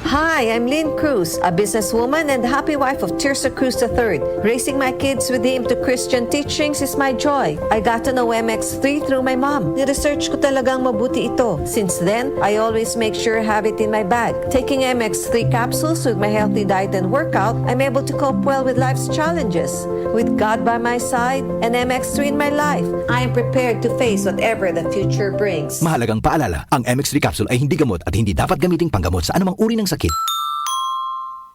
Hi, I'm Lynn Cruz, a businesswoman and happy wife of Tirsa Cruz III. Raising my kids with him to Christian teachings is my joy. I got to know MX3 through my mom. Ni-research ko talagang mabuti ito. Since then, I always make sure I have it in my bag. Taking MX3 capsules with my healthy diet and workout, I'm able to cope well with life's challenges. With God by my side and MX3 in my life, I am prepared to face whatever the future brings. Mahalagang paalala, ang MX3 capsule ay hindi gamot at hindi dapat gamiting panggamot sa anumang uri ng sakit.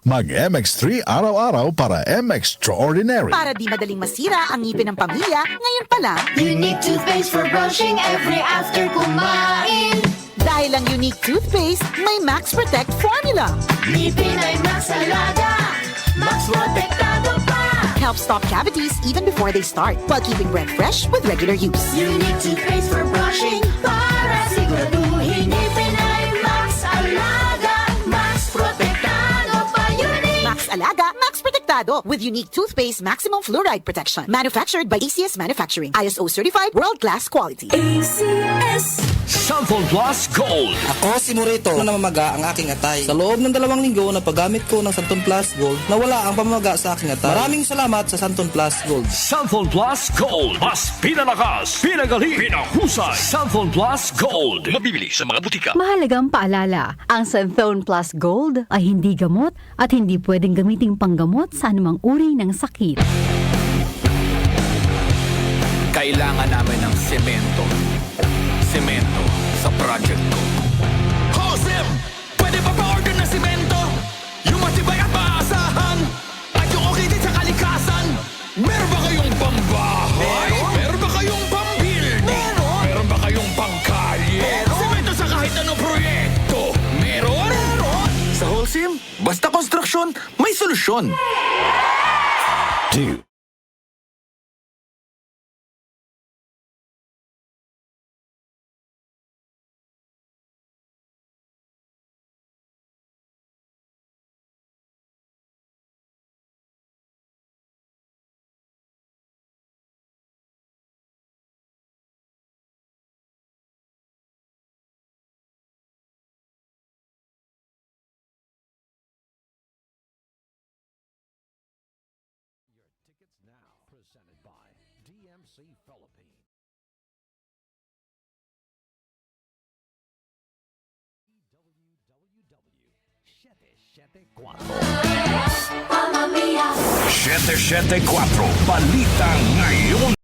Mag-MX3 araw-araw para MX-Extraordinary. Para di madaling masira ang ngipin ng pamilya, ngayon pa lang. Unique toothpaste for brushing every after kumain. Dahil ang unique toothpaste, may Max Protect formula. Ngipin ay Max Alaga, Max Protektado pa. Helps stop cavities even before they start, while keeping breath fresh with regular use. Unique toothpaste for brushing para siguraduhin ngipin ay Max Alaga, Max Protektado pa. Unique Max Alaga, Max Protektado with unique toothpaste maximum fluoride protection. Manufactured by ACS Manufacturing. ISO certified world-class quality. ACS. Santon Plus Gold. Ako si Morito na namamaga ang aking atay. Sa loob ng 2 linggo na paggamit ko ng Santon Plus Gold, nawala ang pamamaga sa aking atay. Maraming salamat sa Santon Plus Gold. Santon Plus Gold. Mas pinalakas, pinagaling, pinahusay. Santon Plus Gold. Mabibili sa mga butika. Mahalagang paalala, ang Santhone Plus Gold ay hindi gamot at hindi pwedeng gamiting panggamot sa anumang uri ng sakit. Kailangan namin ng semento. Semento sa project ko. Josem! Pwede ba pa-order ng semento? Yung matibay at maasahan? At yung okay din sa kalikasan? Meron ba kayong pambahay? Meron ba kayong pambuilding? Meron ba kayong pangkalye? Semento sa kahit anong proyekto? Meron? Sa Holcim, basta konstruksyon, may solusyon. Now presented by DMC Philippines. www.774 Mamma mia. 774 Balita ngayon.